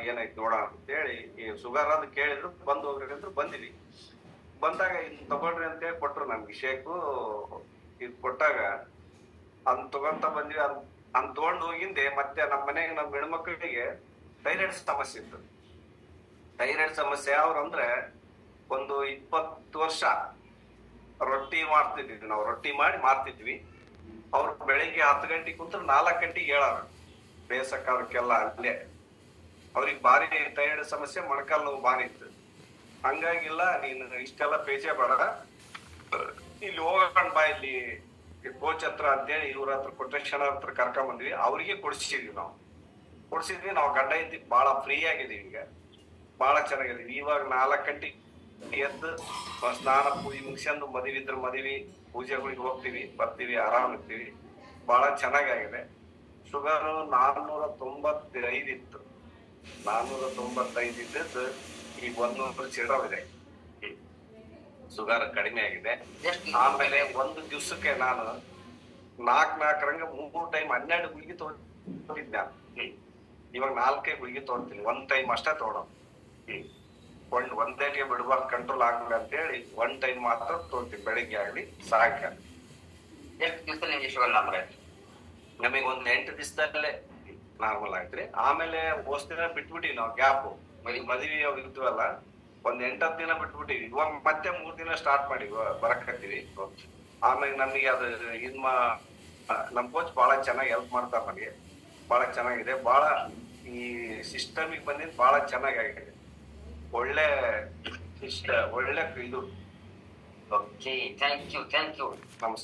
ಏನೈತಿ ನೋಡೋಣ ಅಂತೇಳಿ ಈ ಶುಗರ್ ಅಂತ ಕೇಳಿದ್ರು ಬಂದ್ ಹೋಗ್ರಿ ಅಂದ್ರು ಬಂದಿವಿ. ಬಂದಾಗ ಇದ್ ತಗೊಳ್ರಿ ಅಂತೇಳಿ ಕೊಟ್ರು ನಮ್ಗೆ ಶೇಕು. ಇದ್ ಕೊಟ್ಟಾಗ ಅದ್ ತಗೊಂತ ಬಂದ್ವಿ. ಅದ್ ತಗೊಂಡ್ ಹೋಗಿಂದೆ ಮತ್ತೆ ನಮ್ಮ ಮನೆಗೆ ನಮ್ ಹೆಣ್ಮಕ್ಳಿಗೆ ಥೈರಾಯ್ಡ್ ಸಮಸ್ಯೆ ಇತ್ತು. ಥೈರಾಯ್ಡ್ ಸಮಸ್ಯೆ ಅವ್ರಂದ್ರೆ ಒಂದು 20 ವರ್ಷ ರೊಟ್ಟಿ ಮಾಡ್ತಿದ್ವಿ ನಾವು. ರೊಟ್ಟಿ ಮಾಡಿ ಮಾರ್ತಿದ್ವಿ. ಅವ್ರು ಬೆಳಿಗ್ಗೆ 10 ಗಂಟೆಗೆ ಕುಂತ್ರೆ 4 ಗಂಟೆಗೆ ಹೇಳಾರ ಬೇಸಕ್ಕ ಅವ್ರಿಗೆಲ್ಲ ಅಲ್ಲೇ. ಅವ್ರಿಗೆ ಭಾರಿ ಥೈರಾಯ್ಡ್ ಸಮಸ್ಯೆ, ಮೊಣಕಾಲ್ ನೋವು ಭಾರಿ ಇತ್ತು. ಹಂಗಾಗಿಲ್ಲ, ನೀನು ಇಷ್ಟೆಲ್ಲ ಪೇಚೆ ಬೇಡ, ಇಲ್ಲಿ ಹೋಗೋಣ ಬಾ, ಇಲ್ಲಿ ಕೋಚ್ ಹತ್ರ ಅಂತೇಳಿ ಇವ್ರ ಹತ್ರ ಕೊಟೇಶನ್ ಹತ್ರ ಕರ್ಕೊಂಡ್ ಬಂದ್ವಿ. ಅವ್ರಿಗೆ ಕೊಡ್ಸಿದ್ವಿ ನಾವು ಗಂಡ ಇದ್ದಿ ಬಾಳ ಫ್ರೀ ಆಗಿದೀವಿ. ಈಗ ಬಾಳ ಚೆನ್ನಾಗಿದೀವಿ. ಇವಾಗ 4 ಗಂಟೆಗೆ ಎದ್ದು ಸ್ನಾನ ಪೂಜೆ ಮುಗಿಸ್ಕೊಂಡು ಮದುವೆ ಇದ್ರೆ ಮದುವೆ ಪೂಜೆಗಳಿಗೆ ಹೋಗ್ತೀವಿ, ಬರ್ತೀವಿ, ಆರಾಮ್ ಇರ್ತೀವಿ. ಬಹಳ ಚೆನ್ನಾಗಿದೆ. ಶುಗರ್ 495 ಇತ್ತು. 495 ಇದ್ದದ್ದು ಈಗ 100 ಚಿಲ್ಲರೆ ಇದೆ. ಶುಗರ್ ಕಡಿಮೆ ಆಗಿದೆ. ಆಮೇಲೆ ಒಂದು ದಿವ್ಸಕ್ಕೆ ನಾನು 4 ರಂಗ 3 ಟೈಮ್ 12 ಗುಳಿಗೆ ತಗೊಂಡಿದ್ದೆ ನಾನು. ಇವಾಗ 4 ಗುಳಿಗೆ ತಗೊಂತೀನಿ. 1 ಟೈಮ್ ಅಷ್ಟೇ ತಗೊಳೋದು. ಒಂದೇಗೆ ಬಿಡಬಾರ್ದು, ಕಂಟ್ರೋಲ್ ಆಗಲ್ಲ ಅಂತ ಹೇಳಿ 1 ಟೈಮ್ ಮಾತ್ರ ತಗೊಂತೀವಿ, ಬೆಳಿಗ್ಗೆ ಆಗ್ಲಿ ಸಾಯಂಕಾಲ. ಎಷ್ಟು ದಿವಸದಲ್ಲಿ ಶುಗರ್ ನಾರ್ಮಲ್ ಆಯ್ತು? ನಮಗೆ ಒಂದು 8 ದಿವಸದಲ್ಲೇ ನಾರ್ಮಲ್ ಆಯ್ತ್ರಿ. ಆಮೇಲೆ ದಿನ ಬಿಟ್ಬಿಟ್ಟಿವಿ ನಾವು, ಗ್ಯಾಪ್. ಮದುವೆ ಇರ್ತೀವಲ್ಲ, ಒಂದ್ 8-10 ದಿನ ಬಿಟ್ಬಿಟ್ಟಿವಿ. ಇವಾಗ ಮತ್ತೆ 3 ದಿನ ಸ್ಟಾರ್ಟ್ ಮಾಡಿ ಬರಕತ್ತೀವಿ. ಆಮೇಲೆ ನಮಗೆ ಅದು ನಮ್ ಕೋಚ್ ಬಹಳ ಚೆನ್ನಾಗಿ ಹೆಲ್ಪ್ ಮಾಡ್ತಾರ ನನಗೆ. ಬಹಳ ಚೆನ್ನಾಗಿದೆ. ಬಹಳ ಈ ಸಿಸ್ಟಮಿಗೆ ಬಂದಿದ್ದು ಬಹಳ ಚೆನ್ನಾಗಿ ಆಗಿದೆ. ಒಳ್ಳೆ ಇದು. Okay, thank you.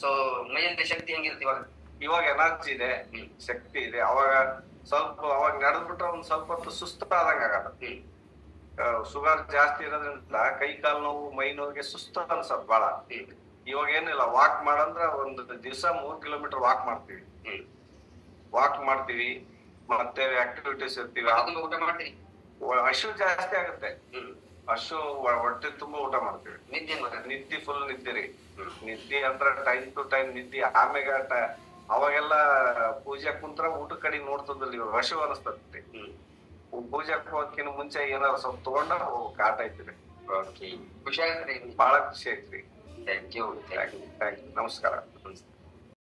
ಸೊ ಮೈಯಲ್ಲಿ ಶಕ್ತಿ ಹೆಂಗಿರುತ್ತೆ ಇವಾಗ? ಇವಾಗ ಎನರ್ಜಿ ಇದೆ, ಶಕ್ತಿ ಇದೆ. ಅವಾಗ ನಡೆದ್ಬಿಟ್ರೆ ಒಂದ್ ಸ್ವಲ್ಪ ಹೊತ್ತು ಸುಸ್ತು ಆದಂಗ ಆಗಲ್ಲ. ಶುಗರ್ ಜಾಸ್ತಿ ಇರೋದ್ರಿಂದ ಕೈ ಕಾಲು ನೋವು, ಮೈ ನೋವಿಗೆ ಸುಸ್ತು ಅನ್ಸತ್ ಬಾಳ. ಇವಾಗ ಏನಿಲ್ಲ, ವಾಕ್ ಮಾಡಂದ್ರ ಒಂದು ದಿವಸ 3 ಕಿಲೋಮೀಟರ್ ವಾಕ್ ಮಾಡ್ತೀವಿ. ಮತ್ತೆ ಆಕ್ಟಿವಿಟೀಸ್ ಇರ್ತೀವಿ. ಊಟ ಮಾಡ್ತೀವಿ. ಹಸು ಜಾಸ್ತಿ ಆಗುತ್ತೆ. ಹಸು ಹೊಟ್ಟೆ ತುಂಬಾ ಊಟ ಮಾಡ್ತೀವಿ. ನಿದ್ದೆ ಫುಲ್ ನಿದ್ದೆ ರೀ. ನಿದ್ದೆ ಅಂದ್ರ ಟೈಮ್ ಟು ಟೈಮ್ ನಿದ್ದೆ. ಆಮ್ಯಾಗ ಅವಾಗೆಲ್ಲ ಪೂಜೆ ಕುಂತ್ರ ಊಟ ಕಡೆ ನೋಡ್ತದಲ್ಲ, ಇವಾಗ ಹಸು ಅನಿಸ್ತತಿ. ಪೂಜೆ ಹೋಗಕ್ಕಿಂತ ಮುಂಚೆ ಏನಾರ ಸ್ವಲ್ಪ ತಗೊಂಡ ಕಾಟ ಐತ್ರಿ. ಖುಷಿ ಆಗತ್ರಿ, ಬಹಳ ಖುಷಿ ಐತ್ರಿ. Thank you. ನಮಸ್ಕಾರ.